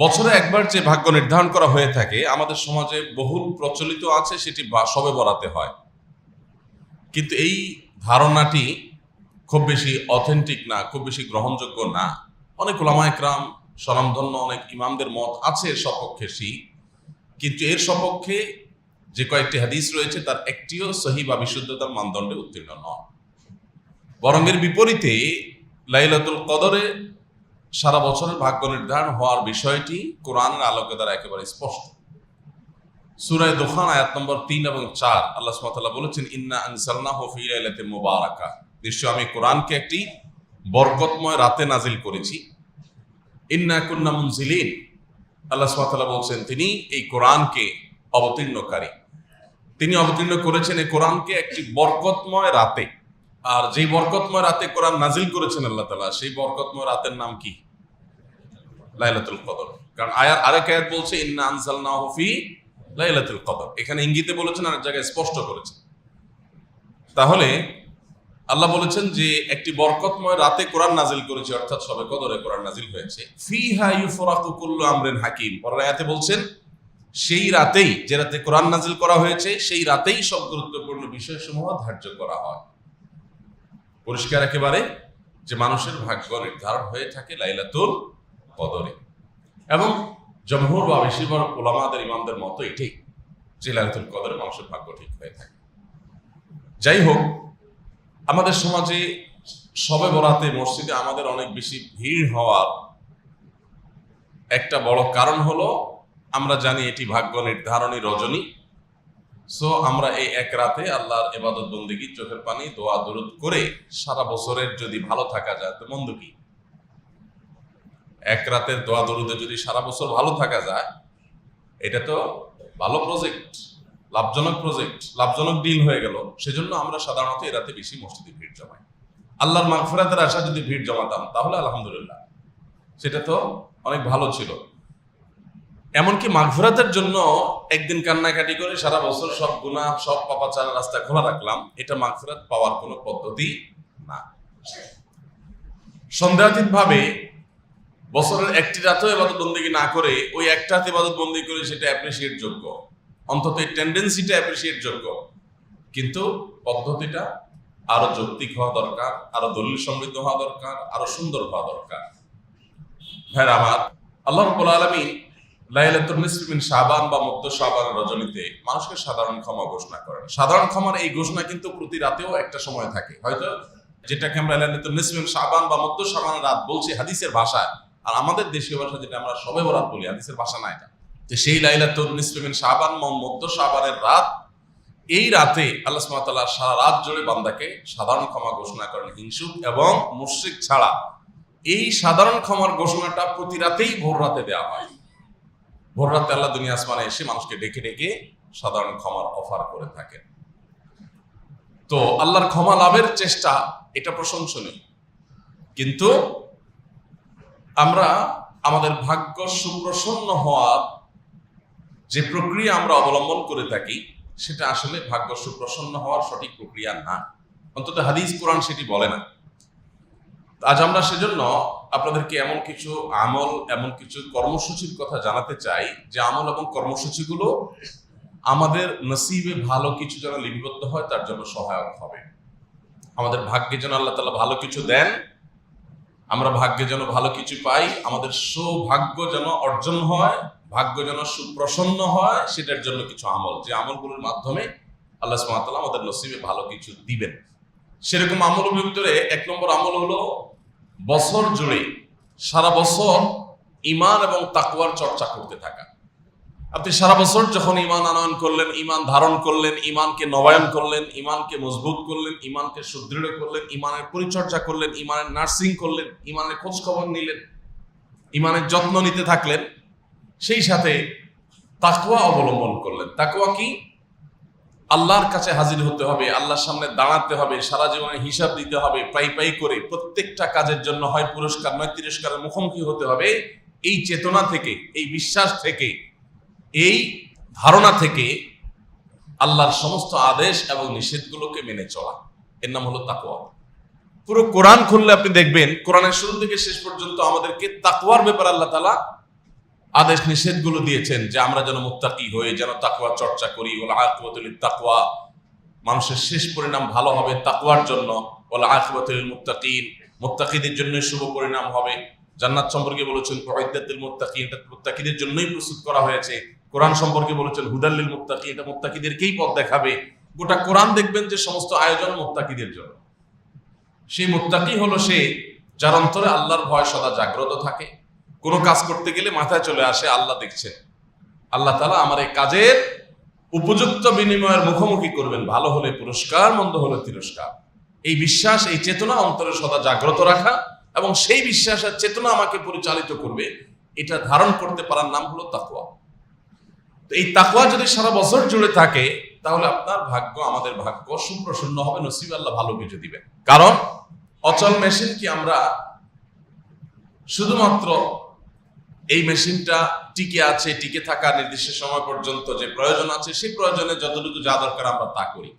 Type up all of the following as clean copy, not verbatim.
বছরে একবার যে ভাগ্য নির্ধারণ করা হয়ে থাকে আমাদের সমাজে বহুল প্রচলিত আছে, সেটি শবে বরাতে হয়। কিন্তু এই ধারণাটি খুব বেশি অথেন্টিক না, খুব বেশি গ্রহণযোগ্য না। অনেক উলামা একরাম, স্বনামধন্য অনেক ইমামদের মত আছে এর সপক্ষে, কিন্তু এর সপক্ষে যে কয়েকটি হাদিস রয়েছে তার একটিও সহিহ বা বিশুদ্ধতার মানদণ্ডে উত্তীর্ণ নয়। বরং এর বিপরীতে লাইলাতুল কদরে সারা বছরের ভাগ্য নির্ধারণ হওয়ার বিষয়টি কোরআনের আলোকে দ্বারা একেবারে স্পষ্ট। সূরা দুখান আয়াত নম্বর 3 এবং 4 আল্লাহ সুবহানাহু ওয়া তাআলা বলেছেন, ইন্না আনজালনাহু ফি লাইলাতিন মুবারাকা, নিশ্চয় আমি কোরআনকে একটি বরকতময় রাতে নাজিল করেছি। ইন্না কুন্না মুনজিলিন, আল্লাহ সুবহানাহু ওয়া তাআলা বলছেন তিনি এই কোরআনকে অবতীর্ণকারী, তিনি অবতীর্ণ করেছেন এই কোরআনকে একটি বরকতময় রাতে। আর যেই বরকতময় রাতে কোরআন নাজিল করেছেন আল্লাহ তাআলা, সেই বরকতময় রাতের নাম কি? লাইলাতুল কদর। কারণ আরেক আয়াত বলছে ইন্না আনজালনাহু ফি লাইলাতুল কদর, এখানে ইঙ্গিতে বলেছেন, আর এক জায়গায় স্পষ্ট করেছেন। তাহলে আল্লাহ বলেছেন যে একটি বরকতময় রাতে কোরআন নাজিল করেছে, অর্থাৎ শবে কদরে কোরআন নাজিল হয়েছে। ফিহা ইউফরাকু কুল্লু আমরিন হাকিম, পরের আয়াতে বলছেন সেই রাতেই, যে রাতে কোরআন নাজিল করা হয়েছে সেই রাতেই সব গুরুত্বপূর্ণ বিষয়সমূহ ধার্য করা হয়। পরিষ্কার একেবারে যে মানুষের ভাগ্য নির্ধারণ হয়ে থাকে লাইলাতুল কদরে, এবং জমহুর বা বেশিরভাগ উলামাদের ইমামদের মতো এটাই, যে লাইলাতুল কদরে মানুষের ভাগ্য ঠিক হয়ে থাকে। যাই হোক, আমাদের সমাজে শবে বরাতে মসজিদে আমাদের অনেক বেশি ভিড় হওয়ার একটা বড় কারণ হলো আমরা জানি এটি ভাগ্য নির্ধারণী রজনী। সো আমরা এই এক রাতে আল্লাহর ইবাদত বন্দেগী, চোখের পানি, দোয়া দরুদ করে সারা বছরের যদি ভালো থাকা যায় তো মন্দ কি? এক রাতের দোয়া দরুদে যদি সারা বছর ভালো থাকা যায়, এটা তো ভালো প্রজেক্ট, লাভজনক প্রজেক্ট, লাভজনক ডিল হয়ে গেল। সেজন্য আমরা সাধারণত এই রাতে বেশি মসজিদে ভিড় জমাই। আল্লাহর মাগফিরাতের আশা যদি ভিড় জমাতাম তাহলে আলহামদুলিল্লাহ, সেটা তো অনেক ভালো ছিল। এমনকি মাগফিরাতের জন্য একদিন কান্নাকাটি করে সারা বছর সব গুনাহ, সব পাপাচার রাস্তা খোলা রাখলাম, এটা মাগফিরাত পাওয়ার কোনো পদ্ধতি না। সন্দেহাতীত ভাবে বছরের একটি রাতও ইবাদত বন্দেগী না করে ওই একটা রাতে ইবাদত বন্দেগী করে সেটা অ্যাপ্রিসিয়েট যোগ্য, অন্তত এই টেন্ডেন্সিটা অ্যাপ্রিসিয়েট যোগ্য। কিন্তু পদ্ধতিটা আরো যৌক্তিক হওয়া দরকার, আরো দলিল সমৃদ্ধ হওয়া দরকার, আরো সুন্দর হওয়া দরকার। ভাইরা আমার, আল্লাহ রাব্বুল আলামিন লাইলাতুন নিসফি মিন শাবান বা মধ্য শাবানের রজনীতে মানুষকে সাধারণ ক্ষমা ঘোষণা করেন। সাধারণ ক্ষমার এই ঘোষণা কিন্তু প্রতি রাতেও একটা সময় থাকে, হয়তো যেটাকে আমরা লাইলাতুন নিসফি মিন শাবান বা মধ্য শাবানের রাত বলছি হাদিসের ভাষায়, আর আমাদের দেশীয় ভাষা যেটা আমরা শবে বরাত বলি, হাদিসের ভাষা না এটা। যে সেই লাইলাতুন নিসফি মিন শাবান বা মধ্য শাবানের রাত, এই রাতে আল্লাহ সুবহানাহু ওয়া তাআলা সারা রাত জুড়ে বান্দাকে সাধারণ ক্ষমা ঘোষণা করেন, হিংসুক এবং মুশরিক ছাড়া। এই সাধারণ ক্ষমার ঘোষণাটা প্রতি রাতেই ভোর রাতে দেওয়া হয়। ভোর রাতে আল্লাহ দুনিয়া আসমানে এসে মানুষকে ডেকে ডেকে সাধারণ ক্ষমার অফার করে থাকেন। তো আল্লাহর ক্ষমা লাভের চেষ্টা, এটা প্রশংসনীয়। কিন্তু আমরা আমাদের ভাগ্য সুপ্রসন্ন হওয়ার যে প্রক্রিয়া আমরা অবলম্বন করে থাকি, সেটা আসলে ভাগ্য সুপ্রসন্ন হওয়ার সঠিক প্রক্রিয়া না, অন্তত হাদিস কোরআন সেটি বলে না। আজ আমরা সেজন্য আপনাদেরকে এমন কিছু আমল, এমন কিছু কর্মসূচির কথা জানাতে চাই, যে আমল এবং কর্মসূচিগুলো আমাদের নসিবে ভালো কিছু যেন লিপিবদ্ধ হয় তার জন্য সহায়ক হবে। আমাদের ভাগ্যে যেন আল্লাহ তাআলা ভালো কিছু দেন, আমরা ভাগ্যে যেন ভালো কিছু পাই, আমাদের সৌভাগ্য যেন অর্জন হয়, ভাগ্য যেন সুপ্রসন্ন হয়, সেটার জন্য কিছু আমল, যে আমলগুলোর মাধ্যমে আল্লাহ সুবহানাহু ওয়া তাআলা আমাদের নসিবে ভালো কিছু দিবেন। সেরকম আমলের ভিতরে এক নম্বর আমল হলো বছর জুড়ে সারা বছর ঈমান এবং তাকওয়ার চর্চা করতে থাকা। আপনি সারা বছর যখন ঈমান আনয়ন করলেন, ঈমান ধারণ করলেন, ঈমানকে নবায়ন করলেন, ঈমানকে মজবুত করলেন, ঈমানকে সুদৃঢ় করলেন, ঈমানের পরিচর্যা করলেন, ঈমানের নার্সিং করলেন, ঈমানের খোঁজ খবর নিলেন, ঈমানের যত্ন নিতে থাকলেন, সেই সাথে তাকওয়া অবলম্বন করলেন। তাকওয়া কি? আল্লাহর কাছে হাজির হতে হবে, আল্লাহর সামনে দাঁড়াতে হবে, সারা জীবনে হিসাব দিতে হবে, পাই পাই করে প্রত্যেকটা কাজের জন্য হয় পুরস্কার নয় তিরস্কারের মুখোমুখি হতে হবে। এই চেতনা থেকে, এই বিশ্বাস থেকে, এই ধারণা থেকে আল্লাহর সমস্ত আদেশ এবং নিষেধগুলোকে মেনে চলা, এর নাম হলো তাকওয়া। পুরো কোরআন খুললে আপনি দেখবেন, কোরআনের শুরু থেকে শেষ পর্যন্ত আমাদেরকে তাকওয়ার ব্যাপারে আল্লাহ তাআলা আদেশ নিষেধগুলো দিয়েছেন যে আমরা যেন মুত্তাকি হয়ে যেন তাকওয়া চর্চা করি। ওয়াল আকিবাতু লিত তাকওয়া, মানুষের শেষ পরিণাম ভালো হবে তাকওয়ার জন্য। ওয়াল আকিবাতু লিল মুত্তাকিন, মুত্তাকিদের জন্য শুভ পরিণাম হবে। জান্নাত সম্পর্কে বলেছেন উইদ্দাত লিল মুত্তাকিন, এটা মুত্তাকিদের জন্যই প্রস্তুত করা হয়েছে। কোরআন সম্পর্কে বলেছেন হুদাল লিল মুত্তাকিন, এটা মুত্তাকিদেরকেই পথ দেখাবে। গোটা কোরআন দেখবেন যে সমস্ত আয়োজন মুত্তাকিদের জন্য। সেই মুত্তাকি হলো সে যার অন্তরে আল্লাহর ভয় সদা জাগ্রত থাকে। কোনো কাজ করতে গেলে মাথায় চলে আসে আল্লাহ দেখছেন, আল্লাহ তাআলা আমার এই কাজের উপযুক্ত বিনিময়ের মুখোমুখি করবেন, ভালো হলে পুরস্কার, মন্দ হলে তিরস্কার। এই বিশ্বাস, এই চেতনা অন্তরে সদা জাগ্রত রাখা এবং সেই বিশ্বাসের চেতনা আমাকে পরিচালিত করবে, এটা ধারণ করতে পারার নাম হলো তাকওয়া। তো এই তাকওয়া যদি সারা বছর জুড়ে থাকে তাহলে আপনার ভাগ্য, আমাদের ভাগ্য সুপ্রসন্ন হবে, নসিব আল্লাহ ভালো কিছু দিবেন। কারণ অচল মেশিন কি আমরা শুধুমাত্র এই মেশিনটা টিকে আছে, টিকে থাকা নির্দিষ্ট সময় পর্যন্ত যে প্রয়োজন আছে সেই প্রয়োজনে যতটুকু যা দরকার আমরা তা করি।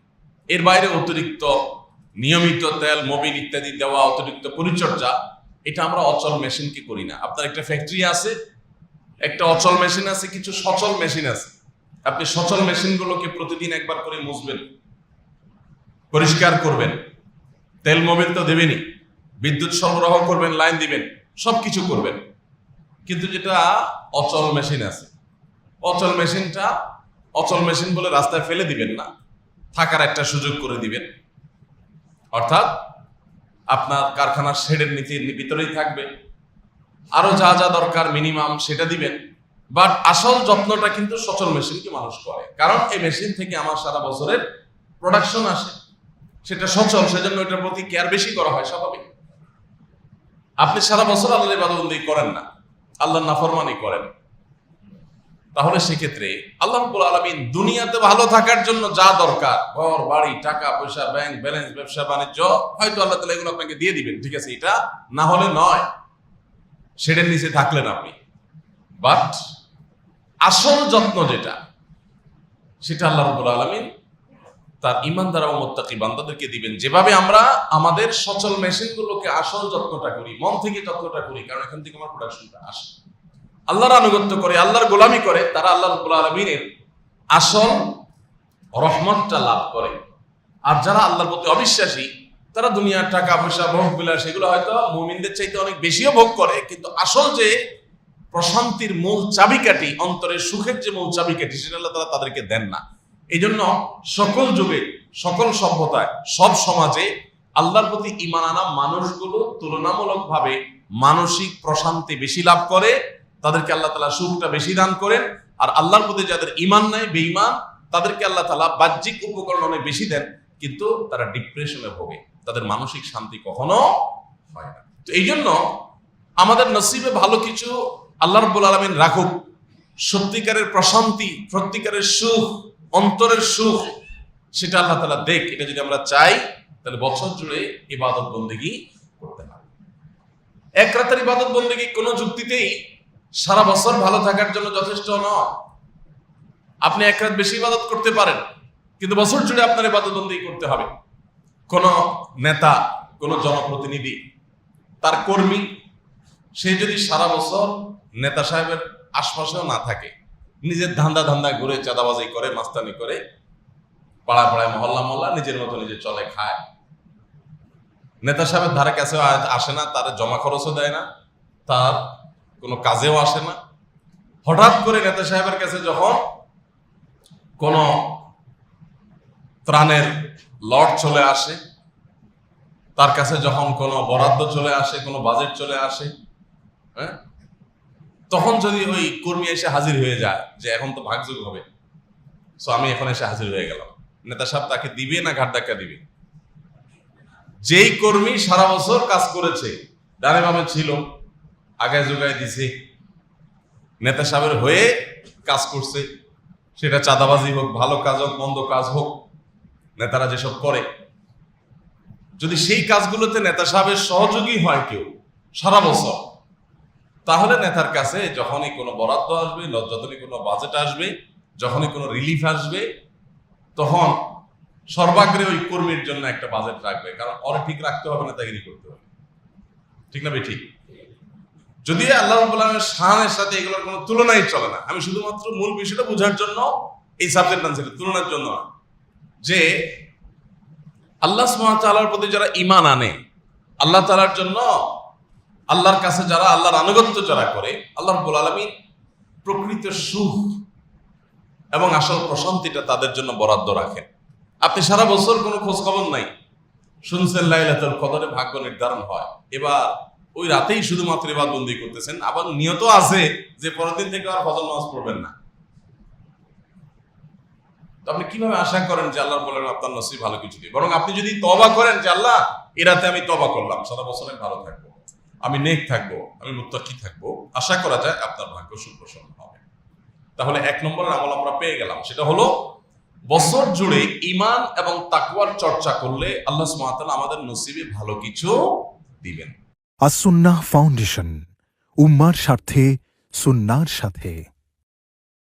এর বাইরে অতিরিক্ত নিয়মিত তেল, মোবিল ইত্যাদি দেওয়া, অতিরিক্ত পরিচর্যা, এটা আমরা অচল মেশিনকে করি না। আপনার একটা ফ্যাক্টরি আছে, একটা অচল মেশিন আছে, কিছু সচল মেশিন আছে। আপনি সচল মেশিনগুলোকে প্রতিদিন একবার করে মুছবেন, পরিষ্কার করবেন, তেল মোবিল তো দেবেনই, বিদ্যুৎ সরবরাহ করবেন, লাইন দিবেন, সবকিছু করবেন। কিন্তু যেটা অচল মেশিন আছে, অচল মেশিনটা অচল মেশিন বলে রাস্তায় ফেলে দিবেন না, থাকার একটা সুযোগ করে দিবেন। অর্থাৎ আপনার কারখানার শেডের ভিতরেই থাকবে, আরো যা যা দরকার মিনিমাম সেটা দিবেন। বাট আসল যত্নটা কিন্তু সচল মেশিনকে মানুষ করে, কারণ এই মেশিন থেকে আমার সারা বছরের প্রোডাকশন আসে, সেটা সচল, সেজন্য এটার প্রতি কেয়ার বেশি করা হয়, স্বাভাবিক। আপনি সারা বছর আল্লাহর ইবাদত করেন না, আল্লাহর নাফরমানি করেন, তাহলে সেক্ষেত্রে আল্লাহ রাব্বুল আলামিন দুনিয়াতে ভালো থাকার জন্য যা দরকার, ঘর বাড়ি, টাকা পয়সা, ব্যাংক ব্যালেন্স, ব্যবসা বাণিজ্য, হয়তো আল্লাহ তাআলা এগুলো আপনাকে দিয়ে দিবেন, ঠিক আছে, এটা না হলে নয়, সেটার নিচে থাকলেন আপনি। বাট আসল যত্ন যেটা, সেটা আল্লাহ রাব্বুল আলামিন তার ঈমানদার ও মুত্তাকি বান্দাদেরকে দিবেন। যেভাবে আমরা আমাদের সচল মেশিনগুলোকে আসল যত্নটা করি, মন থেকে যত্নটা করি, কারণ এখান থেকে আমার প্রোডাকশনটা আসে, আল্লাহর আনুগত্য করে, আল্লাহর গোলামি করে, তারা আল্লাহ রাব্বুল আলামিনের আসল রহমতটা লাভ করে। আর যারা আল্লাহর প্রতি অবিশ্বাসী, তারা দুনিয়ার টাকা পয়সা, ভোগ বিলাস, এগুলো হয়তো মুমিনদের চাইতে অনেক বেশিও ভোগ করে, কিন্তু আসল যে প্রশান্তির মূল চাবিকাঠি, অন্তরের সুখের যে মূল চাবিকাঠি, সেটা আল্লাহ তাআলা তাদেরকে দেন না। এই জন্য সকল যুগে, সকল সভ্যতায়, সব সমাজে আল্লাহর প্রতি ঈমান আনা মানুষগুলো তুলনামূলকভাবে মানসিক প্রশান্তি বেশি লাভ করে, তাদেরকে আল্লাহ তাআলা সুখটা বেশি দান করেন। আর আল্লাহর প্রতি যাদের ঈমান নাই, বেঈমান, তাদেরকে আল্লাহ তাআলা বাহ্যিক উপকরণ অনেক বেশি দেন, কিন্তু তারা ডিপ্রেশনে ভোগে, তাদের মানসিক শান্তি কখনো হয় না। তো এই জন্য আমাদের নসিবে ভালো কিছু আল্লাহ রাব্বুল আলামিন রাখুক, সত্যিকারের প্রশান্তি, সত্যিকারের সুখ, অন্তরের সুখ, সেটা আল্লাহ তাআলা দেখ। এটা যদি আমরা চাই তাহলে বছর জুড়ে ইবাদত বন্দেগী করতে হবে। এক রাতের ইবাদত বন্দেগী কোনো যুক্তিতেই সারা বছর ভালো থাকার জন্য যথেষ্ট নয়। আপনি এক রাত বেশি ইবাদত করতে পারেন, কিন্তু বছর জুড়ে আপনার ইবাদত বন্দেগী করতে হবে। কোন নেতা, কোন জনপ্রতিনিধি, তার কর্মী, সে যদি সারা বছর নেতা সাহেবের আশপাশেও না থাকে, নিজের ধান্দা ঘুরে চাঁদাবাজি করে, মাস্তানি করে, পাড়ায় পাড়ায়, মহল্লা মহল্লা নিজের মতো নিজে চলে খায়, নেতা সাহেবের ধারে কাছেও আসে না, তার জমা খরচও দেয় না, তার কোনো কাজেও আসে না, হঠাৎ করে নেতা সাহেবের কাছে যখন কোনো ত্রাণের লট চলে আসে, তার কাছে যখন কোনো বরাদ্দ চলে আসে, কোনো বাজেট চলে আসে, হ্যাঁ, তখন যদি ওই কর্মী এসে হাজির হয়ে যায় যে এখন তো ভাগযোগ হবে, সো আমি এখন এসে হাজির হয়ে গেলাম, নেতা সাহেব তাকে দিবে না ঘাট ধাক্কা দিবে? যেই কর্মী সারা বছর কাজ করেছে, ডানে বামে ছিল, আগায় যোগায় দিছে, নেতা সাহেবের হয়ে কাজ করছে, সেটা চাঁদাবাজি হোক, ভালো কাজ হোক, মন্দ কাজ হোক, নেতারা যেসব করে, যদি সেই কাজগুলোতে নেতা সাহেবের সহযোগী হয় কেউ সারা বছর, তাহলে নেতার কাছে যখনই কোনো বরাদ্দ আসবে, যখনই কোনো বাজেট আসবে, যখনই কোনো রিলিফ আসবে, তখন সর্বাগ্রে ওই কর্মীর জন্য একটা বাজেট রাখবে, কারণ ওরা ঠিক রাখতে হবে, নেতাগিরি করতে হবে, ঠিক না ভাই? ঠিক। যদি আল্লাহ রাব্বুল আলামিনের শানের সাথে এগুলোর কোনো তুলনাই চলে না। আমি শুধুমাত্র মূল বিষয়টা বোঝার জন্য এই সাবজেক্ট আনছি, তুলনার জন্য না। যে আল্লাহ সুবহানাহু ওয়া তাআলার প্রতি যারা ঈমান আনে, আল্লাহ তাআলার জন্য, আল্লাহর কাছে যারা আল্লাহর আনুগত্য যারা করে, আল্লাহ রাব্বুল আলামিন প্রকৃত সুখ এবং আসল প্রশান্তিটা তাদের জন্য বরাদ্দ রাখেন। আপনি সারা বছর কোনো খোঁজ খবর নাই, শুনছেন লাইলাতুল কদরে ভাগ্য নির্ধারণ হয়, এবার ওই রাতেই শুধুমাত্র ইবাদতবন্দি করতেছেন, আবার নিয়ত আছে যে পরের দিন থেকে আর ফজর নামাজ পড়বেন না। তো আপনি কিভাবে আশা করেন যে আল্লাহ বলেন আপনার নসিব ভালো কিছু দিয়ে? বরং আপনি যদি তওবা করেন যে আল্লাহ এই রাতে আমি তওবা করলাম, সারা বছর আমি ভালো থাকবো, আমি নেক থাকবো, আমি মুত্তাকি থাকবো, আশা করা যায় আপনার ভাগ্য সুপ্রসন্ন হবে। তাহলে 1 নম্বরের আমল আমরা পেয়ে গেলাম, সেটা হলো বছর জুড়ে ঈমান এবং তাকওয়ার চর্চা করলে আল্লাহ সুবহানাহু ওয়া তাআলা আমাদের নসিবে ভালো কিছু দিবেন। আসুন্নাহ ফাউন্ডেশন, উম্মার স্বার্থে সুন্নাহর সাথে।